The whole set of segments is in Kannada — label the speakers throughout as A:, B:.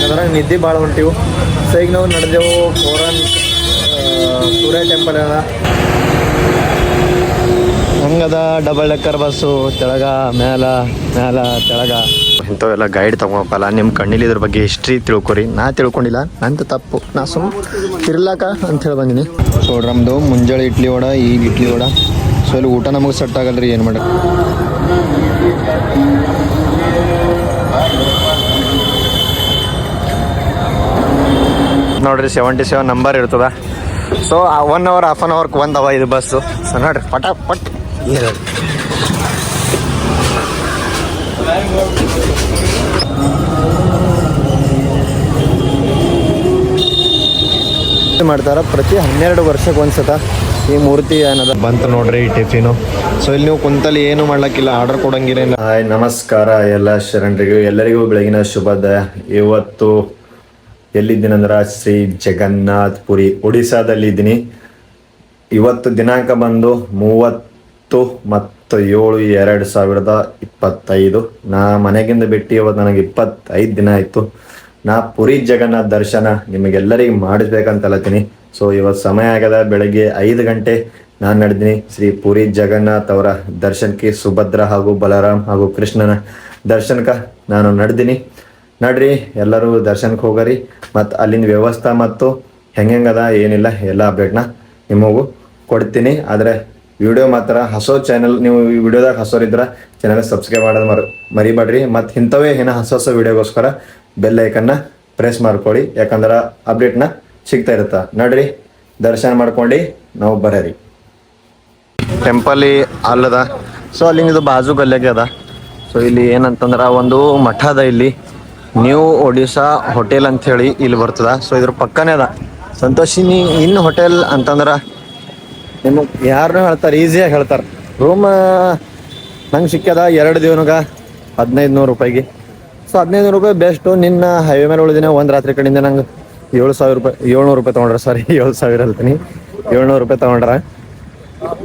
A: ಅದ್ರಾಗ ನಿದ್ದೆ ಭಾಳ ಹೊಂಟಿವು. ಸೊ ಈಗ ನಾವು ನಡೆದೆವು ಕೋರನ್ ಸೂರ್ಯ ಟೆಂಪಲ್ ಅದ ಹಂಗದ. ಡಬಲ್ ಡೆಕ್ಕರ್ ಬಸ್ಸು ತೆಳಗ ಮ್ಯಾಲ ಮ್ಯಾಲ ತೆಳಗ ಇಂಥವೆಲ್ಲ ಗೈಡ್ ತಗೋಪಲ್ಲ. ನಿಮ್ಮ ಕಣ್ಣಿಲಿ ಇದ್ರ ಬಗ್ಗೆ ಹಿಸ್ಟ್ರಿ ತಿಳ್ಕೊರಿ. ನಾ ತಿಳ್ಕೊಂಡಿಲ್ಲ, ನಂದು ತಪ್ಪು. ನಾ ಸುಮ್ಮ ತಿರ್ಲಾಕ ಅಂಥೇಳಿ ಬಂದಿನಿ. ಸೊ ನಮ್ಮದು ಮುಂಜಾನೆ ಇಡ್ಲಿ ವಡ, ಈಗ ಇಡ್ಲಿ ವಡ. ಸೊ ಇಲ್ಲಿ ಊಟ ನಮಗೆ ಸೆಟ್ ಆಗಲ್ರಿ, ಏನು ಮಾಡಿ. ನೋಡ್ರಿ 77 ನಂಬರ್ ಇರ್ತದ. ಸೊ 1 hour ಹಾಫ್ ಆನ್ ಅವರ್ಗೆ ಒಂದವ ಇದು ಬಸ್ಸು. ಸೊ ನೋಡ್ರಿ ಪಟ್ ಮಾಡ್ತಾರ. ಪ್ರತಿ 12 ವರ್ಷಕ್ಕೆ ಒಂದ್ಸತ ಈ ಮೂರ್ತಿ ಏನದ ಬಂತು ನೋಡ್ರಿ ಈ ಟಿಫಿನು. ಸೊ ಇಲ್ಲಿ ನೀವು ಕುಂತಲ್ಲಿ ಏನು ಮಾಡ್ಲಕ್ಕಿಲ್ಲ, ಆರ್ಡರ್ ಕೊಡಂಗಿಲ್ಲ. ಹಾಯ್ ನಮಸ್ಕಾರ ಎಲ್ಲ ಶರಣರಿಗೂ, ಎಲ್ಲರಿಗೂ ಬೆಳಗಿನ ಶುಭೋದಯ. ಇವತ್ತು ಎಲ್ಲಿದ್ದೀನಂದ್ರೆ ಶ್ರೀ ಜಗನ್ನಾಥ್ ಪುರಿ ಒಡಿಸ್ಸಾದಲ್ಲಿ ಇದ್ದೀನಿ. ಇವತ್ತು ದಿನಾಂಕ ಬಂದು 30/7/2025. ನಾ ಮನೆಗಿಂದ ಬಿಟ್ಟು ಇವತ್ತು ನನಗೆ 25 ದಿನ ಆಯಿತು. ನಾ ಪುರಿ ಜಗನ್ನಾಥ್ ದರ್ಶನ ನಿಮಗೆಲ್ಲರಿಗೆ ಮಾಡಿಸ್ಬೇಕಂತಲತ್ತೀನಿ. ಸೊ ಇವತ್ತು ಸಮಯ ಆಗ್ಯದ, ಬೆಳಗ್ಗೆ 5 ಗಂಟೆ ನಾನು ನಡೆದೀನಿ ಶ್ರೀ ಪುರಿ ಜಗನ್ನಾಥ್ ಅವರ ದರ್ಶನಕ್ಕೆ. ಸುಭದ್ರ ಹಾಗೂ ಬಲರಾಮ್ ಹಾಗೂ ಕೃಷ್ಣನ ದರ್ಶನಕ್ಕೆ ನಾನು ನಡೆದೀನಿ. ನಡ್ರಿ ಎಲ್ಲರೂ ದರ್ಶನಕ್ಕೆ ಹೋಗರಿ. ಮತ್ತು ಅಲ್ಲಿನ ವ್ಯವಸ್ಥೆ ಮತ್ತು ಹೆಂಗದ ಏನಿಲ್ಲ ಎಲ್ಲ ಅಪ್ಡೇಟ್ನ ನಿಮಗೂ ಕೊಡ್ತೀನಿ. ಆದರೆ ವಿಡಿಯೋ ಮಾತ್ರ ಹೊಸ ಚಾನಲ್, ನೀವು ಈ ವಿಡಿಯೋದಾಗ ಹೊಸರಿದ್ರೆ ಚಾನಲ್ ಸಬ್ಸ್ಕ್ರೈಬ್ ಮಾಡೋದು ಮರಿಬೇಡ್ರಿ. ಮತ್ತು ಇಂಥವೇ ಏನೋ ಹೊಸ ವಿಡಿಯೋಗೋಸ್ಕರ ಬೆಲ್ ಐಕನ್ನ ಪ್ರೆಸ್ ಮಾಡ್ಕೊಳ್ಳಿ, ಯಾಕಂದ್ರೆ ಅಪ್ಡೇಟ್ನ ಸಿಗ್ತಾ ಇರುತ್ತೆ. ನಡ್ರಿ ದರ್ಶನ ಮಾಡ್ಕೊಂಡು ನಾವು ಬರೀ. ಟೆಂಪಲಿ ಅಲ್ಲದ. ಸೊ ಅಲ್ಲಿಂದ ಇದು ಬಾಜು ಗಲ್ಯಾಗೆ ಅದ. ಸೊ ಇಲ್ಲಿ ಏನಂತಂದ್ರೆ ಒಂದು ಮಠ ಅದ, ಇಲ್ಲಿ ನ್ಯೂ ಒಡಿಶಾ ಹೋಟೆಲ್ ಅಂಥೇಳಿ ಇಲ್ಲಿ ಬರ್ತದ. ಸೊ ಇದ್ರ ಪಕ್ಕನೇ ಅದ ಸಂತೋಷಿನಿ ಇನ್ ಹೋಟೆಲ್ ಅಂತಂದ್ರೆ ನಿಮಗೆ ಯಾರನ್ನೂ ಹೇಳ್ತಾರೆ, ಈಸಿಯಾಗಿ ಹೇಳ್ತಾರೆ. ರೂಮ್ ನಂಗೆ ಸಿಕ್ಕ್ಯದ 2 ದಿನಕ್ಕೆ 1500 ರೂಪಾಯಿಗೆ. ಸೊ 1500 ರೂಪಾಯಿ ಬೆಸ್ಟು. ನಿನ್ನ ಹೈವೇ ಮೇಲೆ ಉಳಿದಿನ ಒಂದು ರಾತ್ರಿ ಕಡೆಯಿಂದ ನಂಗೆ 700 ರೂಪಾಯಿ ತೊಗೊಂಡ್ರೆ. ಸಾರಿ 7000 ಅಲ್ತೀನಿ, 700 ರೂಪಾಯಿ ತೊಗೊಂಡ್ರೆ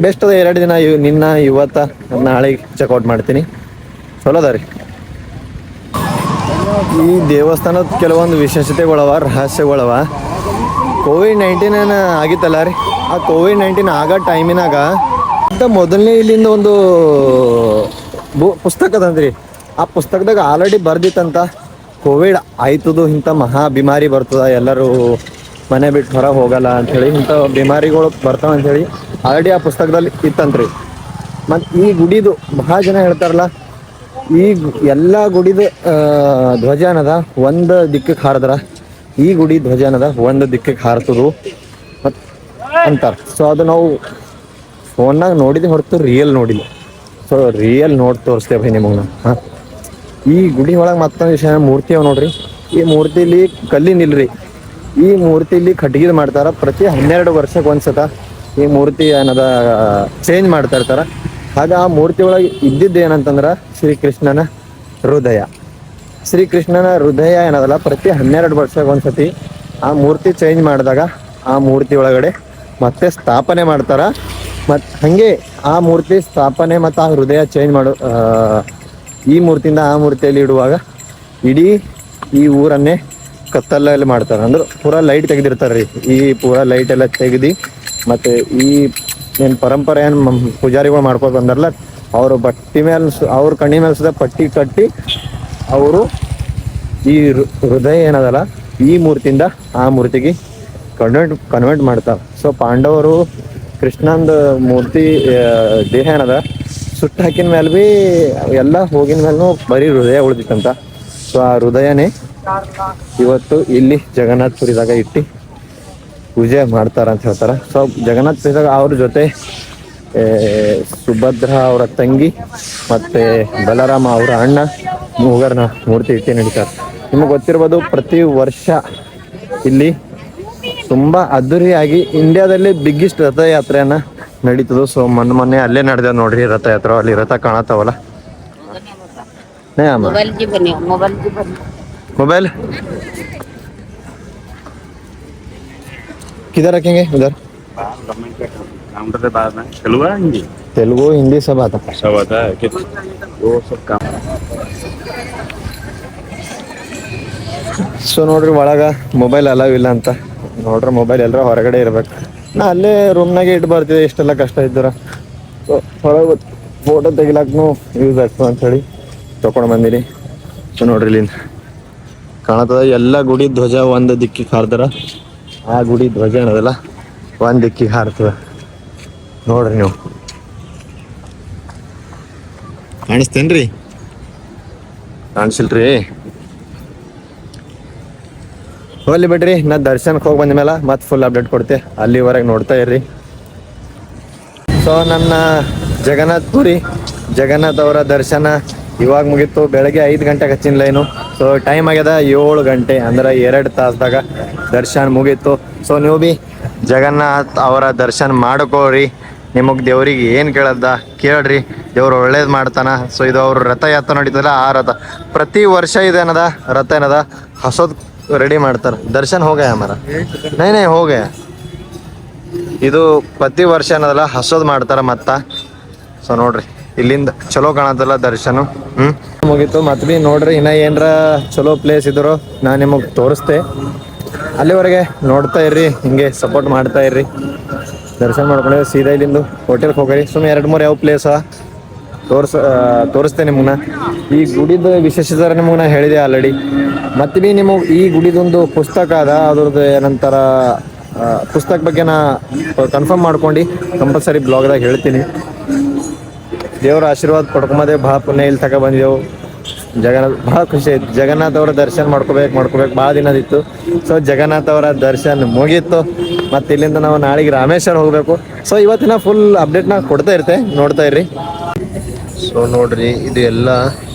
A: ಬೆಸ್ಟ್ ಅದ. 2 ದಿನ ನಿನ್ನ ಇವತ್ತು ನಾಳೆಗೆ ಚೆಕ್ಔಟ್ ಮಾಡ್ತೀನಿ. ಚಲೋ ಅದ ರೀ. ಈ ದೇವಸ್ಥಾನದ ಕೆಲವೊಂದು ವಿಶೇಷತೆಗಳವ, ರಹಸ್ಯಗಳವ. ಕೋವಿಡ್-19 ಆಗಿತ್ತಲ್ಲ ರೀ, ಆ ಕೋವಿಡ್-19 ಆಗೋ ಟೈಮಿನಾಗ ಮೊದಲನೇ ಇಲ್ಲಿಂದ ಒಂದು ಪುಸ್ತಕ ಅದಂದ್ರಿ. ಆ ಪುಸ್ತಕದಾಗ ಆಲ್ರೆಡಿ ಬರ್ದಿತ್ತಂತ ಕೋವಿಡ್ ಆಯ್ತದು, ಇಂಥ ಮಹಾ ಬಿಮಾರಿ ಬರ್ತದ, ಎಲ್ಲರೂ ಮನೆ ಬಿಟ್ಟು ಹೊರ ಹೋಗಲ್ಲ ಅಂಥೇಳಿ, ಇಂಥ ಬಿಮಾರಿಗಳು ಬರ್ತಾವ ಅಂಥೇಳಿ ಆಲ್ರೆಡಿ ಆ ಪುಸ್ತಕದಲ್ಲಿ ಇತ್ತಂತ್ರಿ. ಮತ್ತು ಈ ಗುಡಿದು ಬಹಳ ಜನ ಹೇಳ್ತಾರಲ್ಲ, ಈ ಎಲ್ಲ ಗುಡಿದು ಧ್ವಜ ಅನ್ನದ ಒಂದು ದಿಕ್ಕಕ್ಕೆ ಹಾರಿದ್ರ, ಈ ಗುಡಿ ಧ್ವಜ ಅನ್ನದ ಒಂದು ದಿಕ್ಕಕ್ಕೆ ಹಾರ್ತದು ಮತ್ತು ಅಂತಾರೆ. ಸೊ ಅದು ನಾವು ಫೋನ್ನಾಗ ನೋಡಿದ್ದೆ ಹೊರತು ರಿಯಲ್ ನೋಡಿಲ್ಲ. ಸೊ ರಿಯಲ್ ನೋಡಿ ತೋರಿಸ್ತೇವೆ ನಿಮಗೆ. ಹಾಂ, ಈ ಗುಡಿ ಒಳಗೆ ಮತ್ತೊಂದು ವಿಷಯ, ಮೂರ್ತಿ ಅವ ನೋಡ್ರಿ. ಈ ಮೂರ್ತಿಲಿ ಕಲ್ಲಿನಿಲ್ರಿ, ಈ ಮೂರ್ತಿಲಿ ಕಟ್ಗಿದ್ ಮಾಡ್ತಾರ. ಪ್ರತಿ 12 ವರ್ಷಕ್ಕೆ ಒಂದ್ಸತ ಈ ಮೂರ್ತಿ ಏನದ ಚೇಂಜ್ ಮಾಡ್ತಾ ಇರ್ತಾರ. ಹಾಗೆ ಆ ಮೂರ್ತಿ ಒಳಗೆ ಇದ್ದಿದ್ದು ಏನಂತಂದ್ರೆ ಶ್ರೀಕೃಷ್ಣನ ಹೃದಯ. ಶ್ರೀಕೃಷ್ಣನ ಹೃದಯ ಏನದಲ್ಲ, ಪ್ರತಿ 12 ವರ್ಷಕ್ಕೆ ಒಂದ್ಸತಿ ಆ ಮೂರ್ತಿ ಚೇಂಜ್ ಮಾಡಿದಾಗ ಆ ಮೂರ್ತಿ ಒಳಗಡೆ ಮತ್ತೆ ಸ್ಥಾಪನೆ ಮಾಡ್ತಾರ. ಮತ್ತು ಹಾಗೆ ಆ ಮೂರ್ತಿ ಸ್ಥಾಪನೆ ಮತ್ತು ಆ ಹೃದಯ ಚೇಂಜ್ ಮಾಡೋ ಈ ಮೂರ್ತಿಯಿಂದ ಆ ಮೂರ್ತಿಯಲ್ಲಿ ಇಡುವಾಗ ಇಡೀ ಈ ಊರನ್ನೇ ಕತ್ತಲಲ್ಲಿ ಮಾಡ್ತಾರೆ. ಅಂದ್ರೆ ಪೂರಾ ಲೈಟ್ ತೆಗೆದಿರ್ತಾರೆ ರೀ. ಈ ಪೂರಾ ಲೈಟ್ ಎಲ್ಲ ತೆಗೆದು ಮತ್ತು ಈ ಏನು ಪರಂಪರೆ ಏನು ಪೂಜಾರಿಗಳು ಮಾಡ್ಕೊಂಡು ಬಂದಾರಲ್ಲ, ಅವರು ಬಟ್ಟೆ ಮೇಲೆ ಅವ್ರ ಕಣ್ಣಿ ಮೇಲೆ ಸುದ ಪಟ್ಟಿ ಕಟ್ಟಿ ಅವರು ಈ ಹೃದಯ ಏನದಲ್ಲ ಈ ಮೂರ್ತಿಯಿಂದ ಆ ಮೂರ್ತಿಗೆ ಕನ್ವೆಂಟ್ ಮಾಡ್ತಾರೆ. ಸೊ ಪಾಂಡವರು ಕೃಷ್ಣಂದು ಮೂರ್ತಿ ದೇಹ ಏನದ ಸುಟ್ಟು ಹಾಕಿನ ಮೇಲೆ ಭೀ ಎಲ್ಲ ಹೋಗಿನ ಮೇಲೂ ಬರೀ ಹೃದಯ ಉಳಿದಿತ್ತಂತ. ಸೊ ಆ ಹೃದಯನೇ ಇವತ್ತು ಇಲ್ಲಿ ಜಗನ್ನಾಥ್ ಪುರಿದಾಗ ಇಟ್ಟು ಪೂಜೆ ಮಾಡ್ತಾರ ಅಂತ ಹೇಳ್ತಾರೆ. ಸೊ ಜಗನ್ನಾಥ್ ಪುರಿದಾಗ ಅವ್ರ ಜೊತೆ ಸುಭದ್ರ ಅವರ ತಂಗಿ ಮತ್ತು ಬಲರಾಮ ಅವರ ಅಣ್ಣ ಮೂಗರ್ನ ಮೂರ್ತಿ ಇಟ್ಟು ನಡೀತಾರೆ. ನಿಮಗೆ ಗೊತ್ತಿರ್ಬೋದು, ಪ್ರತಿ ವರ್ಷ ಇಲ್ಲಿ ತುಂಬ ಅದ್ದೂರಿಯಾಗಿ ಇಂಡಿಯಾದಲ್ಲಿ ಬಿಗ್ಗೆಸ್ಟ್ ರಥಯಾತ್ರೆಯನ್ನು ನಡೀತದೆ. ಸೊ ಮೊನ್ನೆ ಅಲ್ಲೇ ನಡೆದ ನೋಡ್ರಿ ರಥಯಾತ್ರೆ. ಅಲ್ಲಿ ರಥ ಕಾಣತ್ತಾವಲ್ಲ. मोबाइल किधर रखेंगे? उधर
B: काउंटर से बात है।
A: तेलुगु हिंदी सब आता है
B: कि वो सब काम
A: ಸೊ ನೋಡ್ರಿ ಒಳಗೆ ಮೊಬೈಲ್ ಅಲವ್ ಇಲ್ಲ ಅಂತ ನೋಡ್ರಿ. ಮೊಬೈಲ್ ಎಲ್ಲರ ಹೊರಗಡೆ ಇರ್ಬೇಕು. ನಾ ಅಲ್ಲೇ ರೂಮ್ನಾಗೆ ಇಟ್ಟು ಬರ್ತಿದ್ದೆ ಇಷ್ಟೆಲ್ಲ ಕಷ್ಟ ಇದ್ದೀರ. ಸೊ ಹೊರಗೆ ಫೋಟೋ ತೆಗಿಲಾಕ್ನು ಯೂಸ್ ಆಗ್ತದೆ ಅಂಥೇಳಿ ತೊಗೊಂಡು ಬಂದಿನಿ. ಸೊ ನೋಡ್ರಿ ಇಲ್ಲಿಂದ ಕಾಣತದ ಎಲ್ಲ ಗುಡಿ ಧ್ವಜ ಒಂದು ದಿಕ್ಕಿಗೆ ಹಾರ್ದಾರ. ಆ ಗುಡಿ ಧ್ವಜ ಏನದಲ್ಲ ಒಂದು ದಿಕ್ಕಿಗೆ ಹಾರ್ತದ ನೋಡ್ರಿ. ನೀವು ಕಾಣಿಸ್ತೇನ್ರಿ? ಕಾಣಿಸಿಲ್ರಿ? ಹೋಗ್ಲಿ ಬಿಡ್ರಿ. ನಾ ದರ್ಶನಕ್ಕೆ ಹೋಗಿ ಬಂದ ಮೇಲೆ ಮತ್ತೆ ಫುಲ್ ಅಪ್ಡೇಟ್ ಕೊಡ್ತೆ. ಅಲ್ಲಿವರೆಗೆ ನೋಡ್ತಾ ಇರ್ರಿ. ಸೊ ನನ್ನ ಜಗನ್ನಾಥ್ ಅವರ ದರ್ಶನ ಇವಾಗ ಮುಗೀತು. ಬೆಳಗ್ಗೆ 5 ಗಂಟೆಗೆ ಹಚ್ಚಿನ ಲೈನು. ಸೊ ಟೈಮ್ ಆಗ್ಯದ 7 ಗಂಟೆ, ಅಂದ್ರೆ 2 ತಾಸ್ದಾಗ ದರ್ಶನ ಮುಗೀತು. ಸೊ ನೀವು ಭೀ ಜಗನ್ನಾಥ್ ಅವರ ದರ್ಶನ ಮಾಡ್ಕೋರಿ. ನಿಮಗೆ ದೇವ್ರಿಗೆ ಏನು ಕೇಳದ ಕೇಳ್ರಿ, ದೇವ್ರು ಒಳ್ಳೇದು ಮಾಡ್ತಾನ. ಸೊ ಇದು ಅವ್ರ ರಥಯಾತ್ರೆ ನಡೀತದಲ್ಲ, ಆ ರಥ ಪ್ರತಿ ವರ್ಷ ಇದೇನದ ರಥ ಏನದ ಹಸೋದ್ ರೆಡಿ ಮಾಡ್ತಾರೆ. ದರ್ಶನ ಹೋಗಯ ಮರ ನೈ ಹೋಗಯ. ಇದು ಪ್ರತಿ ವರ್ಷ ಏನದಲ್ಲ ಹಸೋದ್ ಮಾಡ್ತಾರ ಮತ್ತ. ಸೊ ನೋಡ್ರಿ ಇಲ್ಲಿಂದ ಚಲೋ ಕಾಣತ್ತಲ್ಲ ದರ್ಶನ. ಮುಗೀತು. ಮತ್ತೆ ಭೀ ನೋಡ್ರಿ ಇನ್ನ ಏನರ ಚಲೋ ಪ್ಲೇಸ್ ಇದ್ರು ನಾನು ನಿಮಗೆ ತೋರಿಸ್ತೆ. ಅಲ್ಲಿವರೆಗೆ ನೋಡ್ತಾ ಇರ್ರಿ, ಹಿಂಗೆ ಸಪೋರ್ಟ್ ಮಾಡ್ತಾ ಇರ್ರಿ. ದರ್ಶನ ಮಾಡ್ಕೊಂಡ್ರೆ ಸೀದಾ ಇಲ್ಲಿಂದು ಹೋಟೆಲ್ಗೆ ಹೋಗ್ರಿ. ಸುಮ್ಮನೆ 2-3 ಯಾವ ಪ್ಲೇಸ ತೋರಿಸ್ತೇನೆ ನಿಮ್ಮನ್ನ. ಈ ಗುಡಿದ ವಿಶೇಷತೆ ನಿಮಗೆ ನಾ ಹೇಳಿದೆ ಆಲ್ರೆಡಿ. ಮತ್ತೆ ಭೀ ನಿಮಗೆ ಈ ಗುಡಿದೊಂದು ಪುಸ್ತಕ ಅದ, ಅದ್ರದ್ದು ಏನಂತಾರ ಪುಸ್ತಕ ಬಗ್ಗೆ ನಾ ಕನ್ಫರ್ಮ್ ಮಾಡ್ಕೊಂಡು ಕಂಪಲ್ಸರಿ ಬ್ಲಾಗ್ದಾಗ ಹೇಳ್ತೀನಿ. ದೇವ್ರ ಆಶೀರ್ವಾದ ಪಡ್ಕೊಂಬದೇ ಭಾಳ ಪುಣ್ಯ ಇಲ್ಲಿ ತಕ ಬಂದಿದ್ದೆವು. ಭಾಳ ಖುಷಿ ಆಯ್ತು. ಜಗನ್ನಾಥ್ ಅವರ ದರ್ಶನ ಮಾಡ್ಕೋಬೇಕು ಭಾಳ ದಿನದಿತ್ತು. ಸೊ ಜಗನ್ನಾಥ್ ಅವರ ದರ್ಶನ ಮುಗೀತು. ಮತ್ತು ಇಲ್ಲಿಂದ ನಾವು ನಾಳೆಗೆ ರಾಮೇಶ್ವರ ಹೋಗಬೇಕು. ಸೊ ಇವತ್ತಿನ ಫುಲ್ ಅಪ್ಡೇಟ್ನ ಕೊಡ್ತಾ ಇರ್ತೆ, ನೋಡ್ತಾ ಇರ್ರಿ. ಸೊ ನೋಡ್ರಿ ಇದು ಎಲ್ಲ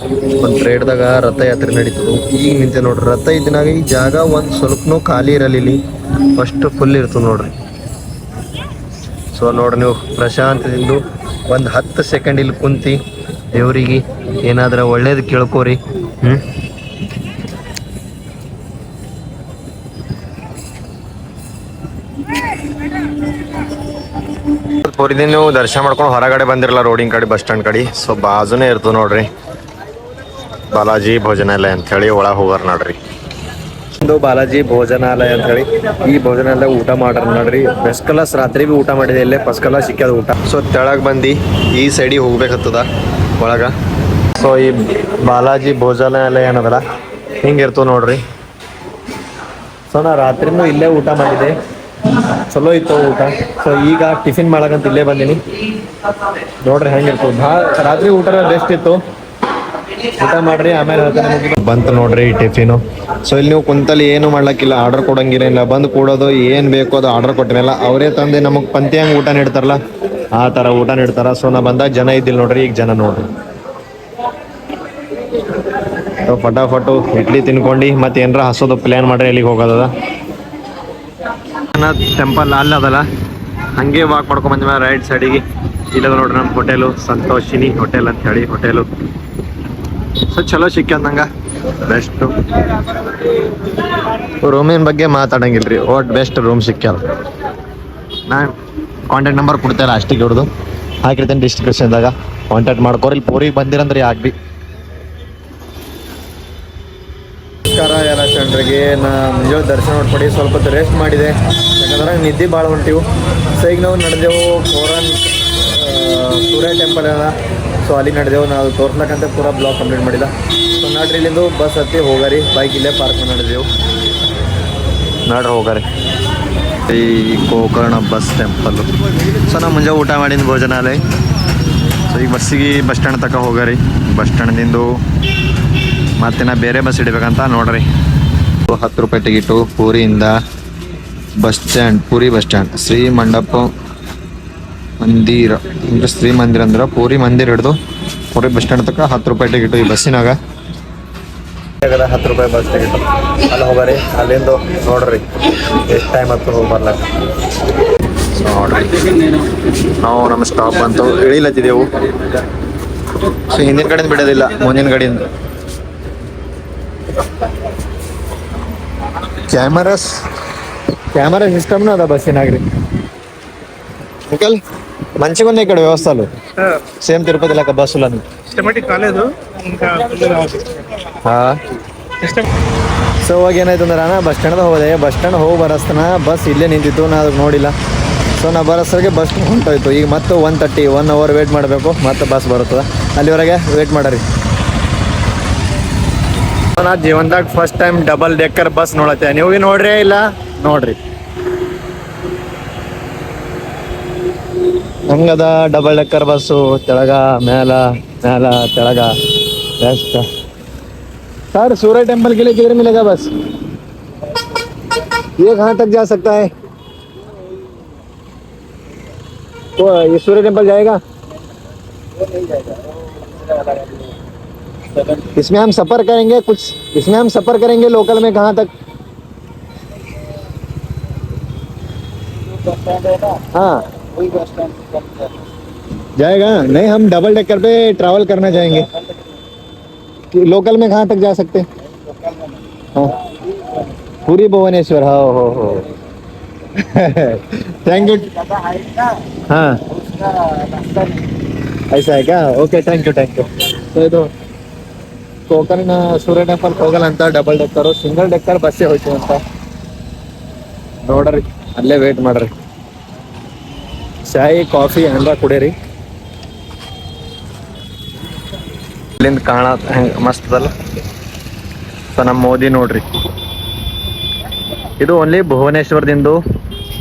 A: ಒಂದು ಟ್ರೇಡ್ದಾಗ ರಥಯಾತ್ರೆ ನಡೀತದೆ. ಈಗ ನಿಂತೆ ನೋಡ್ರಿ ರಥ ಇದ್ದಿನಾಗ ಈ ಜಾಗ ಒಂದು ಸ್ವಲ್ಪನೂ ಖಾಲಿ ಇರಲ್ಲ. ಇಲ್ಲಿ ಫಸ್ಟ್ ಫುಲ್ ಇರ್ತದೆ ನೋಡ್ರಿ. ಸೊ ನೋಡ್ರಿ ನೀವು ಪ್ರಶಾಂತದಿಂದ ಒಂದು 10 ಸೆಕೆಂಡ್ ಇಲ್ಲಿ ಕುಂತಿ ದೇವ್ರಿಗೆ ಏನಾದ್ರೆ ಒಳ್ಳೇದು ಕೇಳ್ಕೋರಿ. ಪೂರಿದಿನ ನೀವು ದರ್ಶನ ಮಾಡ್ಕೊಂಡು ಹೊರಗಡೆ ಬಂದಿರಲ್ಲ ರೋಡಿನ ಕಡೆ, ಬಸ್ ಸ್ಟ್ಯಾಂಡ್ ಕಡೆ. ಸೊ ಬಾಜುನೇ ಇರ್ತದೆ ನೋಡ್ರಿ ಬಾಲಾಜಿ ಭೋಜನಾಲಯ ಅಂಥೇಳಿ. ಒಳಗೆ ಹೋಗಾರ ನೋಡ್ರಿ. ಒಂದು ಬಾಲಾಜಿ ಭೋಜನಾಲಯ ಅಂಥೇಳಿ. ಈ ಭೋಜನಾಲಯ ಊಟ ಮಾಡ್ರ ನೋಡ್ರಿ. First class. ರಾತ್ರಿ ಭೀ ಊಟ ಮಾಡಿದೆ ಇಲ್ಲೇ, ಫಸ್ಟ್ ಕ್ಲಾಸ್ ಸಿಕ್ಕ್ಯದ ಊಟ. ಸೊ ತೆಳಗೆ ಬಂದು ಈ ಸೈಡಿಗೆ ಹೋಗ್ಬೇಕತ್ತದ ಒಳಗೆ. ಸೊ ಈ ಬಾಲಾಜಿ ಭೋಜನಾಲಯ ಏನದಲ್ಲ ಹಿಂಗಿರ್ತವೆ ನೋಡ್ರಿ. ಸೊ ನಾ ರಾತ್ರಿನೂ ಇಲ್ಲೇ ಊಟ ಮಾಡಿದೆ, ಚಲೋ ಇತ್ತು ಊಟ. ಸೊ ಈಗ ಟಿಫಿನ್ ಮಾಡಕಂತ ಇಲ್ಲೇ ಬಂದೀನಿ. ನೋಡ್ರಿ ಹೆಂಗಿರ್ತದೆ. ಭಾಳ ರಾತ್ರಿ ಊಟ ಬೆಸ್ಟ್ ಇತ್ತು. ಊಟ ಮಾಡ್ರಿ ಆಮೇಲೆ ಬಂತು ನೋಡ್ರಿ ಈ ಟಿಫಿನು. ಸೊ ಇಲ್ಲಿ ನೀವು ಕುಂತಲ್ಲಿ ಏನು ಮಾಡ್ಲಕ್ಕಿಲ್ಲ, ಆರ್ಡರ್ ಕೊಡಂಗಿಲ್ಲ. ಬಂದು ಕೂಡೋದು ಏನು ಬೇಕು ಅದು ಆರ್ಡರ್ ಕೊಟ್ಟಿರಲ್ಲ. ಅವರೇ ತಂದು ನಮಗೆ ಪಂಕ್ತಿ ಹಂಗೆ ಊಟ ನೀಡ್ತಾರಲ್ಲ ಆ ಥರ ಊಟ ನೀಡ್ತಾರ. ಸೊ ನಾ ಬಂದಾಗ ಜನ ಇದ್ದಿಲ್ಲ ನೋಡ್ರಿ, ಈಗ ಜನ ನೋಡ್ರಿ. ಸೊ ಫಟಾಫಟು ಇಡ್ಲಿ ತಿನ್ಕೊಂಡು ಮತ್ತೆ ಏನಾರ ಹಸೋದು ಪ್ಲ್ಯಾನ್ ಮಾಡ್ರಿ ಎಲ್ಲಿಗೆ ಹೋಗೋದದ. ಟೆಂಪಲ್ ಅಲ್ಲದಲ್ಲ ಹಂಗೆ ವಾಕ್ ಮಾಡ್ಕೊಂಡ್ ಬಂದ ಮೇಲೆ ರೈಟ್ ಸೈಡಿಗೆ ಇಲ್ಲದ ನೋಡ್ರಿ ನಮ್ಮ ಹೋಟೆಲು, ಸಂತೋಷಿನಿ ಹೋಟೆಲ್ ಅಂತ ಹೇಳಿ ಹೋಟೆಲು. ಸೊ ಚಲೋ ಸಿಕ್ಕ್ಯದ ನಂಗೆ ಬೆಸ್ಟು. ರೂಮಿನ ಬಗ್ಗೆ ಮಾತಾಡಂಗಿಲ್ರಿ, ಒಟ್ಟು ಬೆಸ್ಟ್ ರೂಮ್ ಸಿಕ್ಕ್ಯದ. ನಾನು ಕಾಂಟ್ಯಾಕ್ಟ್ ನಂಬರ್ ಕೊಡ್ತೇನೆ ಅಷ್ಟಿಗೆ ಹಿಡ್ದು ಹಾಕಿರ್ತೇನೆ ಡಿಸ್ಕ್ರಿಪ್ಷನ್ದಾಗ. ಕಾಂಟ್ಯಾಕ್ಟ್ ಮಾಡ್ಕೋರಿ. ಇಲ್ಲಿ ಪೂರಿಗೆ ಬಂದಿರಂದ್ರೆ ಯಾಕೆ ಭೀ. ನಮಸ್ಕಾರ ಎಲ್ಲ ಜನರಿಗೆ. ನಾ ನಿಜವಾಗ ದರ್ಶನ ಮಾಡ್ಕೊಂಡು ಸ್ವಲ್ಪ ಹೊತ್ತು ರೆಸ್ಟ್ ಮಾಡಿದೆ, ಯಾಕಂದ್ರೆ ನಿದ್ದೆ ಭಾಳ ಹೊಂಟಿವು. ಸೊ ಈಗ ನಾವು ನಡೆದೆವು ಸೂರ್ಯ ಟೆಂಪಲ್ ಅದ. ಸೊ ಅಲ್ಲಿ ನಡೆದೆವು. ನಾವು ತೋರ್ಸ್ಲಕ್ಕಂತ ಪೂರಾ ಬ್ಲಾಗ್ ಕಂಪ್ಲೀಟ್ ಮಾಡಿಲ್ಲ. ಸೊ ನಾಡ್ರಿ ಇಲ್ಲಿಂದು ಬಸ್ ಹತ್ತಿ ಹೋಗಾರಿ. ಬೈಕ್ ಇಲ್ಲೇ ಪಾರ್ಕ್ ನಡೆದೆವು. ನಾಡ್ರಿ ಹೋಗಾರಿ ಈ ಗೋಕರ್ಣ ಬಸ್ ಟೆಂಪಲ್ಲು. ಸೊ ನಾವು ಮುಂಜಾನೆ ಊಟ ಮಾಡಿದ ಭೋಜನಾಲಯ. ಸೊ ಈಗ ಬಸ್ಸಿಗೆ ಬಸ್ ಸ್ಟ್ಯಾಂಡ್ ತನಕ ಹೋಗಾರಿ. ಬಸ್ ಸ್ಟ್ಯಾಂಡ್ನಿಂದು ಮತ್ತೆ ನಾ ಬೇರೆ ಬಸ್ ಹಿಡಿಬೇಕಂತ ನೋಡ್ರಿ. 10 ರೂಪಾಯಿ ಟಿಕೆಟು ಪೂರಿಯಿಂದ bus stand, Puri bus stand, Shri ಮಂಡಪ ಮಂದಿರ ಅಂದ್ರೆ ಶ್ರೀ ಮಂದಿರ ಅಂದ್ರೆ ಪೂರಿ ಮಂದಿರ ಹಿಡಿದು ಪೂರಿ ಬಸ್ ಸ್ಟ್ಯಾಂಡ್ ತನಕ 10 ರೂಪಾಯಿ ಟಿಕೆಟು ಈ ಬಸ್ಸಿನಾಗ. 10 ರೂಪಾಯಿ ಬಸ್ ಟಿಕೆಟು. ಅಲ್ಲಿ ಹೋಗಾರಿ. ಅಲ್ಲಿಂದು ನೋಡ್ರಿ ಎಷ್ಟು ಟೈಮ್ ಆಯ್ತು ಹೋಗಿ ಬರ್ಲಕ್ಕ. ಸೊ ನೋಡ್ರಿ ನಾವು ನಮ್ಮ ಸ್ಟಾಪ್ ಅಂತೂ ಇಳಿಲತ್ತಿದ್ದೆವು. ಸೊ ಹಿಂದಿನ ಕಡೆಯಿಂದ ಬಿಡೋದಿಲ್ಲ, ಮುಂದಿನ ಕಡೆಯಿಂದ. ಕ್ಯಾಮರಾ ಸಿಸ್ಟಮ್ನು ಅದ ಬಸ್ಸಿನಾಗ್ರಿ. ಅಂಕಲ್ మంచిగున్నాయి ఇక్కడ వ్యవస్థలు. సేమ్ తిరుపతి లాగా బస్సులను. ಸೊ ಅವಾಗ ಏನಾಯ್ತು ಅಂದ್ರೆ ನಾನು ಬಸ್ ಸ್ಟ್ಯಾಂಡ್ದಾಗ ಹೋದೆ. ಬಸ್ ಸ್ಟ್ಯಾಂಡ್ ಹೋಗಿ ಬರಸ್ತನ ಬಸ್ ಇಲ್ಲೇ ನಿಂತಿತ್ತು, ನಾ ಅದಕ್ಕೆ ನೋಡಿಲ್ಲ. ಸೊ ನಾ ಬರೋಸ್ರಿಗೆ ಬಸ್ ಹೊಂಟೋಯ್ತು. ಈಗ ಮತ್ತೆ 1:30 1 ಅವರ್ ವೇಟ್ ಮಾಡಬೇಕು, ಮತ್ತೆ ಬಸ್ ಬರುತ್ತದೆ. ಅಲ್ಲಿವರೆಗೆ ವೇಟ್ ಮಾಡರಿ. ನಾ ಜೀವನದಾಗ first time double decker bus ನೋಡತ್ತೆ. ನೀವು ನೋಡ್ರಿ ಇಲ್ಲ ನೋಡ್ರಿ ಹಂಗದ ಡಬಲ್ ಡೆಕ್ಕರ್ ಬಸ್ಸು. ತೆಳಗ ಮೇಲ ಮೇಲ ತೆಳಗ ಬೆಸ್ಟ್. सर सूर्य टेम्पल के लिए किधर मिलेगा बस? ये कहाँ तक जा सकता है? तो ये सूर्य टेम्पल जाएगा? इसमें हम सफर करेंगे कुछ, इसमें हम सफर करेंगे लोकल में कहाँ तक? हाँ जाएगा। नहीं हम डबल डेकर पे ट्रैवल करना चाहेंगे। लोकल में कहाँ तक जा सकते हैं? हाँ पूरी भुवनेश्वर। हाँ हो थैंक यू। हाँ ऐसा है क्या? Okay thank you thank you. So ಇದು ಕೋಕರ್ನ ಸೂರ್ಯ ಟೆಂಪಲ್ ಹೋಗಲ್ಲ ಅಂತ ಡಬಲ್ ಡೆಕ್ಕರು, ಸಿಂಗಲ್ ಡೆಕ್ಕರ್ ಬಸ್ಸೇ ಹೋಯ್ತು ಅಂತ ನೋಡ್ರಿ. ಅಲ್ಲೇ ವೇಟ್ ಮಾಡ್ರಿ. ಚಾಯ್ ಕಾಫಿ ಏನಾರ ಕುಡೀರಿ. ಇಲ್ಲಿಂದ ಕಾಣತ್ ಹೆಂಗೆ ಮಸ್ತ್ ಅದಲ್ಲ. ಸೊ ನಮ್ಮ ಮೋದಿ ನೋಡ್ರಿ, ಇದು ಓನ್ಲಿ ಭುವನೇಶ್ವರದಿಂದ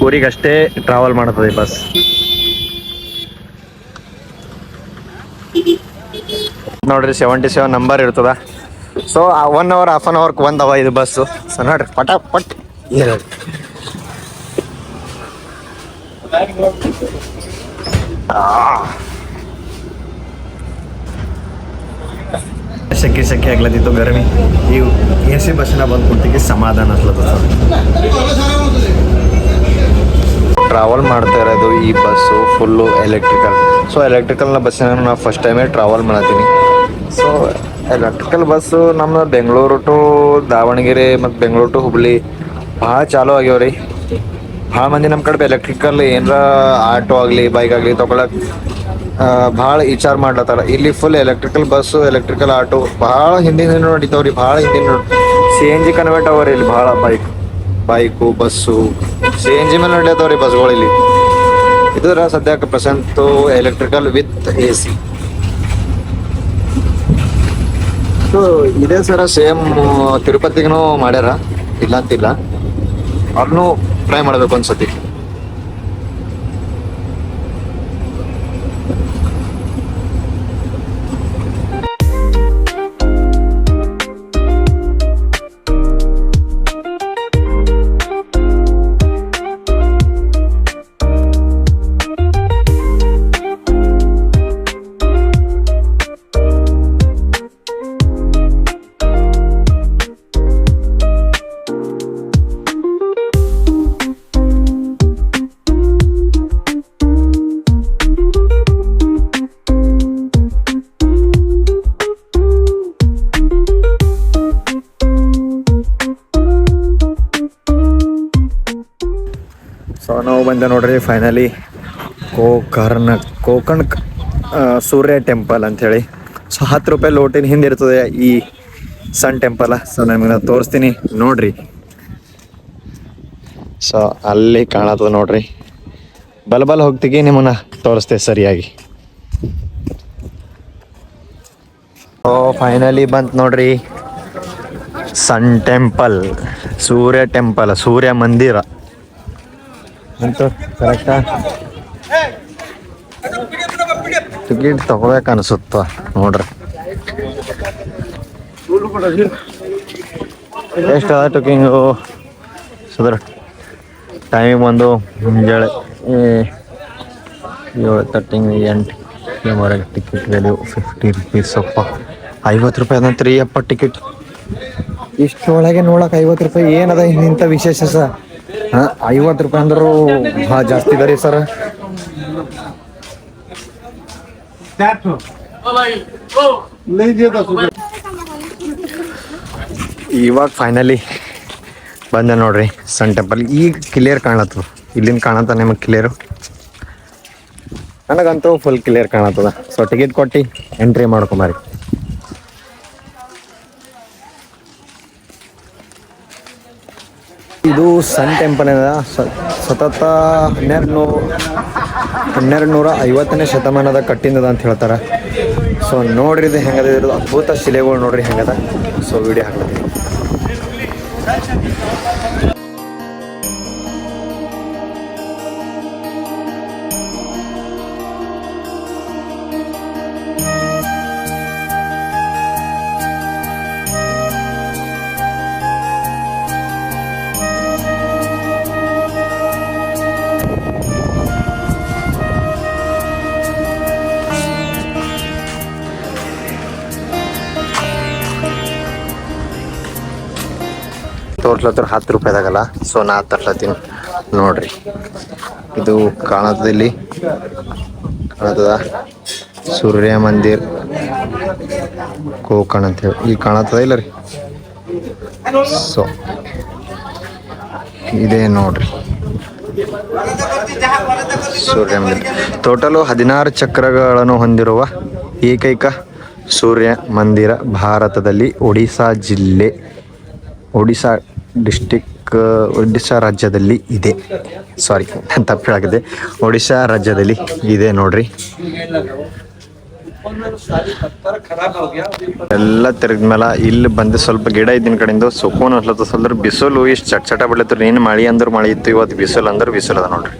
A: ಊರಿಗಷ್ಟೇ ಟ್ರಾವೆಲ್ ಮಾಡ್ತದೆ ಬಸ್. ನೋಡ್ರಿ 77 ನಂಬರ್ ಇರ್ತದ. ಸೊ 1 ಅವರ್ ಹಾಫ್ ಅನ್ ಅವರ್ಗೆ ಒಂದವ ಇದು ಬಸ್ಸು. ಸೊ ನೋಡ್ರಿ ಪಟಾಪಟ್ ಶೆಕೆ ಆಗ್ಲತ್ತಿತ್ತು, ಗರಮಿ. ಈ AC ಬಸ್ಸಿನ ಬಂದು ಕುಂತಿಗೆ ಸಮಾಧಾನ ಅನ್ಲತ್ತದ. ಟ್ರಾವೆಲ್ ಮಾಡ್ತಾ ಇರೋದು ಈ ಬಸ್ಸು ಫುಲ್ಲು ಎಲೆಕ್ಟ್ರಿಕಲ್. ಸೊ ಎಲೆಕ್ಟ್ರಿಕಲ್ನ ಬಸ್ಸಿನ ನಾನು ಫಸ್ಟ್ ಟೈಮೇ ಟ್ರಾವೆಲ್ ಮಾಡತ್ತೀನಿ. ಸೊ ಎಲೆಕ್ಟ್ರಿಕಲ್ ಬಸ್ಸು ನಮ್ಮ ಬೆಂಗಳೂರು ಟು ದಾವಣಗೆರೆ ಮತ್ತು ಬೆಂಗಳೂರು ಟು ಹುಬ್ಳಿ ಭಾಳ ಚಾಲೂ ಆಗ್ಯಾವ ರೀ. ಭಾಳ ಮಂದಿ ನಮ್ಮ ಕಡೆ ಎಲೆಕ್ಟ್ರಿಕಲ್ ಏನರ ಆಟೋ ಆಗಲಿ ಬೈಕ್ ಆಗಲಿ ತೊಗೊಳಕ್ಕೆ ಭಾಳ ವಿಚಾರ ಮಾಡ್ಲತ್ತಾರ. ಇಲ್ಲಿ full electrical bus electrical auto ಭಾಳ ಹಿಂದಿನ ನಡೀತಾವ್ರಿ. ಭಾಳ ಹಿಂದಿನ CNG ಕನ್ವರ್ಟ್ ಅವರಿ ಇಲ್ಲಿ. ಭಾಳ ಬೈಕು ಬಸ್ಸು CNG ಮೇಲೆ ನಡ್ಯತಾವ್ರಿ ಬಸ್ಗಳು ಇಲ್ಲಿ. ಇದರ ಸದ್ಯಕ್ಕೆ present electrical with AC. So ಇದೇ ಸರ ಸೇಮ್ ತಿರುಪತಿಗೂ ಮಾಡ್ಯಾರ, ಇಲ್ಲ ಅಂತಿಲ್ಲ. ಅದನ್ನು ಟ್ರೈ ಮಾಡಬೇಕು ಅನ್ಸತಿ. ಸೊ ನಾವು ಬಂದೆ ನೋಡ್ರಿ ಫೈನಲಿ ಕೋಕರ್ಣ ಸೂರ್ಯ ಟೆಂಪಲ್ ಅಂಥೇಳಿ. ಸೊ 10 ರೂಪಾಯಿ ಲೋಟಿನ ಹಿಂದೆ ಇರ್ತದೆ ಈ ಸನ್ ಟೆಂಪಲ್. ಸೊ ನಿಮಗೆ ತೋರಿಸ್ತೀನಿ ನೋಡ್ರಿ. ಸೊ ಅಲ್ಲಿ ಕಾಣತ್ತದ ನೋಡ್ರಿ, ಬಲ್ ಹೋಗ್ತೀವಿ ನಿಮ್ಮನ್ನ ತೋರಿಸ್ತೇವೆ ಸರಿಯಾಗಿ. ಓ ಫೈನಲಿ ಬಂತು ನೋಡ್ರಿ ಸನ್ ಟೆಂಪಲ್, ಸೂರ್ಯ ಟೆಂಪಲ್, ಸೂರ್ಯ ಮಂದಿರ ಅಂತೂ ಕರೆಕ್ಟಾ. ಟಿಕೆಟ್ ತಗೋಬೇಕು ಅನಿಸುತ್ತ ನೋಡ್ರಿ. ಎಷ್ಟು ಅದ ಟಿಕಿಂಗು? ಸುದ್ರ ಟೈಮಿಗೆ ಬಂದು ಮುಂಜಾನೆ 7:38 ಟಿಕೆಟ್ ವ್ಯಾಲ್ಯೂ 50 ರೂಪೀಸ್. ಅಪ್ಪ 50 ರೂಪಾಯಿ ಅದಂತ್ರಿ ಅಪ್ಪ ಟಿಕೆಟ್. ಇಷ್ಟೊಳಗೆ ನೋಡಕ್ಕೆ 50 ರೂಪಾಯಿ ಏನದ ಇಂಥ ವಿಶೇಷ ಸರ್? 50 ರೂಪಾಯಿ ಅಂದರೂ ಭಾಳ ಜಾಸ್ತಿ ಇದೆ ರೀ ಸರ್. ಇವಾಗ ಫೈನಲಿ ಬಂದೆ ನೋಡ್ರಿ ಸನ್ ಟೆಂಪಲ್. ಈಗ ಕ್ಲಿಯರ್ ಕಾಣತ್ತದ, ಇಲ್ಲಿಂದ ಕಾಣತ್ತ ನಿಮಗೆ ಕ್ಲಿಯರು. ನನಗಂತೂ ಫುಲ್ ಕ್ಲಿಯರ್ ಕಾಣತ್ತದ. ಸೊ ಟಿಕೆಟ್ ಕೊಟ್ಟು ಎಂಟ್ರಿ ಮಾಡ್ಕೊಂಬರಿ. ಇದು ಸನ್ ಟೆಂಪಲ್ ಏನ ಸತತ 1250ನೇ ಶತಮಾನದ ಕಟ್ಟಿಂದದ ಅಂತ ಹೇಳ್ತಾರೆ. ಸೊ ನೋಡ್ರಿ ಇದು ಹೆಂಗದ, ಇರೋದು ಅದ್ಭುತ ಶಿಲೆಗಳು ನೋಡ್ರಿ ಹೆಂಗದ. ಸೊ ವಿಡಿಯೋ ಹಾಕ್ಲತ್ತೀನಿ. ತೋರ್ಸ್ಲತ್ರ 10 ರೂಪಾಯಿದಾಗಲ್ಲ. ಸೊ ನಾ ತರ್ಲತ್ತೀನಿ ನೋಡ್ರಿ. ಇದು ಕಾಣತದಲ್ಲಿ ಕಾಣತದ ಸೂರ್ಯ ಮಂದಿರ್ ಕೋಕಣ್ ಅಂತ ಹೇಳಿ ಈಗ ಕಾಣತದ ಇಲ್ಲ ರೀ. ಸೊ ಇದೇ ನೋಡ್ರಿ ಸೂರ್ಯ ಮಂದಿರ್. ಟೋಟಲು 16 ಚಕ್ರಗಳನ್ನು ಹೊಂದಿರುವ ಏಕೈಕ ಸೂರ್ಯ ಮಂದಿರ ಭಾರತದಲ್ಲಿ ಒಡಿಶಾ ರಾಜ್ಯದಲ್ಲಿ ಇದೆ. ಸಾರಿ ತಪ್ಪು ಹೇಳಾಗಿದೆ, ಒಡಿಶಾ ರಾಜ್ಯದಲ್ಲಿ ಇದೆ ನೋಡ್ರಿ. ಎಲ್ಲ ತಿರ್ಗ್ಮೇಲೆ ಇಲ್ಲಿ ಬಂದು ಸ್ವಲ್ಪ ಗಿಡ ಇದ್ದಿನ ಕಡೆಯಿಂದ ಸುಕೋನ್ ಅನ್ಲತ್ತ. ಸ್ವಲ್ಪ ಬಿಸಿಲು ಇಷ್ಟು ಚಟ ಬಿಡ್ಲತ್ತ. ಏನು ಮಳೆ ಅಂದ್ರೆ ಮಳೆ ಇತ್ತು, ಇವತ್ತು ಬಿಸಿಲು ಅಂದ್ರೆ ಬಿಸಿಲು ಅದ ನೋಡ್ರಿ.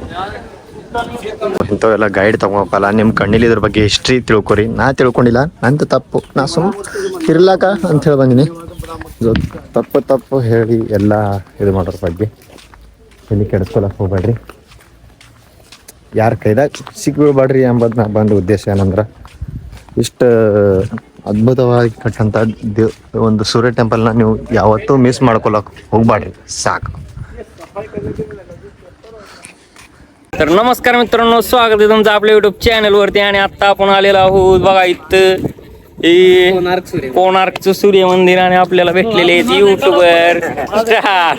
A: ಇಂಥವೆಲ್ಲ ಗೈಡ್ ತಗೋಬೇಕಲ್ಲ. ನಿಮ್ಮ ಕಣ್ಣಿಲಿ ಇದ್ರ ಬಗ್ಗೆ ಹಿಸ್ಟ್ರಿ ತಿಳ್ಕೊರಿ. ನಾ ತಿಳ್ಕೊಂಡಿಲ್ಲ, ನಂದು ತಪ್ಪು. ನಾ ಇರ್ಲಾಕ ಅಂತ ಹೇಳಿ ಬಂದಿನಿ. ತಪ್ಪು ಹೇಳಿ ಎಲ್ಲ ಇದು ಮಾಡೋರ ಬಗ್ಗೆ ಎಲ್ಲಿ ಕೆಡಿಸ್ಕೊಳಕ್ಕೆ ಹೋಗ್ಬೇಡ್ರಿ. ಯಾರ ಕೈದಾಗ ಸಿಕ್ಬಿಡ್ಬೇಡ್ರಿ ಎಂಬುದು ನಾ ಬಂದ ಉದ್ದೇಶ. ಏನಂದ್ರೆ ಇಷ್ಟು ಅದ್ಭುತವಾಗಿ ಕಟ್ಟಂಥ ಒಂದು ಸೂರ್ಯ ಟೆಂಪಲ್ನ ನೀವು ಯಾವತ್ತೂ ಮಿಸ್ ಮಾಡ್ಕೊಳಕ್ಕೆ ಹೋಗ್ಬೇಡ್ರಿ, ಸಾಕು.
C: तर नमस्कार मित्रांनो, स्वागत आहे तुमचं आपल्या युट्यूब चॅनल वरती. आणि आता आपण आलेलो आहोत बघा इथं कोणार्कचं सूर्य मंदिर. आणि आपल्याला भेटलेले आहेत युट्यूबर स्टार.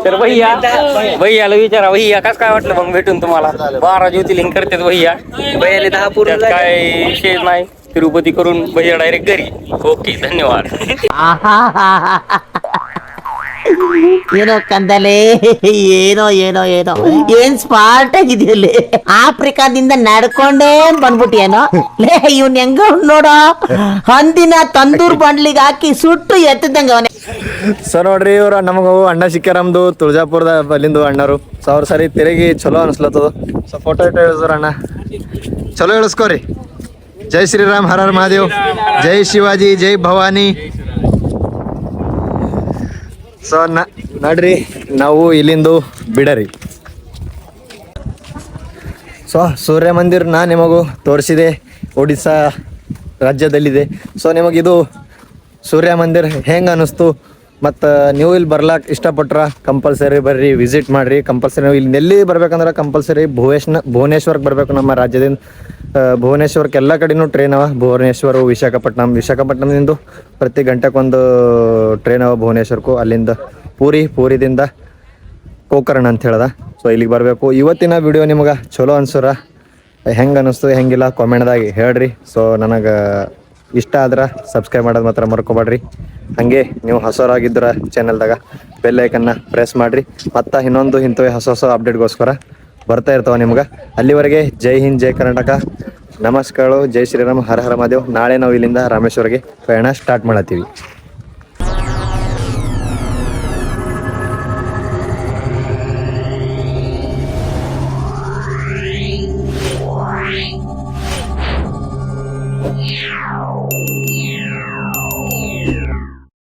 C: तर भैयाला विचारा, भैया कसं काय वाटलं मग भेटून तुम्हाला? 12 ज्योतिर्लिंग करतात भैया. भैयाने 10 पूर्ण काय विषय नाही. तिरुपती करून भैया डायरेक्ट घरी. ओके, धन्यवाद.
D: ಏನೋ ಕಂದಲೆ, ಏನೋ ಏನ್ ಸ್ಮಾರ್ಟ್ ಆಗಿದೆಯಲ್ಲಿ. ಆಫ್ರಿಕಾದಿಂದ ನಡ್ಕೊಂಡೇ ಬಂದ್ಬಿಟ್ಟಿಯೇನೋ ಲೇ. ಇವ್ನ ಹೆಂಗ ನೋಡೋ, ಹಂದಿನ ತಂದೂರ್ ಬಂಡ್ಲಿಗೆ ಹಾಕಿ ಸುಟ್ಟು ಎತ್ತದಂಗ ಅವನೇ.
A: ಸೊ ನೋಡ್ರಿ, ಇವ್ರು ನಮಗೂ ಅಣ್ಣ ಸಿಕ್ಕ್ಯಾರ. ನಮ್ದು ತುಳಜಾಪುರದ ಅಲ್ಲಿಂದು ಅಣ್ಣರು. ಸೊ ಅವ್ರ ಸರಿ ತಿರುಗಿ ಚಲೋ ಅನ್ಸ್ಲತ್ತದ. ಸೊ ಫೋಟೋ ಇಟ್ಟು ಹೇಳಿದ್ರು ಅಣ್ಣ, ಚಲೋ ಇಳಿಸ್ಕೋರಿ. ಜೈ ಶ್ರೀರಾಮ್, ಹರ ಹರ ಮಹಾದೇವ್, ಜೈ ಶಿವಾಜಿ, ಜೈ ಭವಾನಿ. ಸೊ ನಡ್ರಿ ನಾವು ಇಲ್ಲಿಂದು ಬಿಡರಿ. ಸೊ ಸೂರ್ಯ ಮಂದಿರ್ ನಾ ನಿಮಗೂ ತೋರಿಸಿದೆ, ಒಡಿಸ್ಸಾ ರಾಜ್ಯದಲ್ಲಿದೆ. ಸೊ ನಿಮಗಿದು ಸೂರ್ಯ ಮಂದಿರ್ ಹೆಂಗೆ ಅನ್ನಿಸ್ತು, ಮತ್ತು ನೀವು ಇಲ್ಲಿ ಬರ್ಲಾಕ ಇಷ್ಟಪಟ್ರ ಕಂಪಲ್ಸರಿ ಬರ್ರಿ, ವಿಸಿಟ್ ಮಾಡಿರಿ. ಕಂಪಲ್ಸರಿ ನೀವು ಇಲ್ಲಿ ಎಲ್ಲಿ ಬರ್ಬೇಕಂದ್ರೆ ಕಂಪಲ್ಸರಿ ಭುವನೇಶ್ವರ್ಗೆ ಬರಬೇಕು. ನಮ್ಮ ರಾಜ್ಯದಿಂದ ಭುವನೇಶ್ವರಕ್ಕೆ ಎಲ್ಲ ಕಡೆನೂ ಟ್ರೈನ್ ಅವ. ಭುವನೇಶ್ವರ, ವಿಶಾಖಪಟ್ಟಣದಿಂದ ಪ್ರತಿ ಗಂಟೆಗೊಂದು ಟ್ರೈನ್ ಅವ ಭುವನೇಶ್ವರಕ್ಕೂ. ಅಲ್ಲಿಂದ ಪೂರಿದಿಂದ ಗೋಕರ್ಣ ಅಂತ ಹೇಳ್ದ. ಸೊ ಇಲ್ಲಿಗೆ ಬರಬೇಕು. ಇವತ್ತಿನ ವಿಡಿಯೋ ನಿಮಗೆ ಚಲೋ ಅನ್ಸೋರ, ಹೆಂಗೆ ಅನ್ನಿಸ್ತು ಹೆಂಗಿಲ್ಲ ಕಾಮೆಂಟ್ದಾಗಿ ಹೇಳ್ರಿ. ಸೊ ನನಗೆ ಇಷ್ಟ ಆದ್ರೆ ಸಬ್ಸ್ಕ್ರೈಬ್ ಮಾಡೋದು ಮಾತ್ರ ಮರ್ಕೋಬೇಡ್ರಿ. ಹಾಗೆ ನೀವು ಹೊಸರಾಗಿದ್ರೆ ಚಾನಲ್ದಾಗ ಬೆಲ್ ಐಕನ್ನ ಪ್ರೆಸ್ ಮಾಡಿರಿ. ಮತ್ತು ಇನ್ನೊಂದು ಇಂಥವೇ ಹೊಸ ಅಪ್ಡೇಟ್ಗೋಸ್ಕರ ಬರ್ತಾ ಇರ್ತಾವೆ ನಿಮ್ಗೆ. ಅಲ್ಲಿವರೆಗೆ ಜೈ ಹಿಂದ್, ಜೈ ಕರ್ನಾಟಕ, ನಮಸ್ಕಾರಗಳು, ಜೈ ಶ್ರೀರಾಮ್, ಹರ ಹರ ಮಹಾದೇವ್. ನಾಳೆ ನಾವು ಇಲ್ಲಿಂದ ರಾಮೇಶ್ವರ್ಗೆ ಪ್ರಯಾಣ ಸ್ಟಾರ್ಟ್ ಮಾಡತ್ತೀವಿ.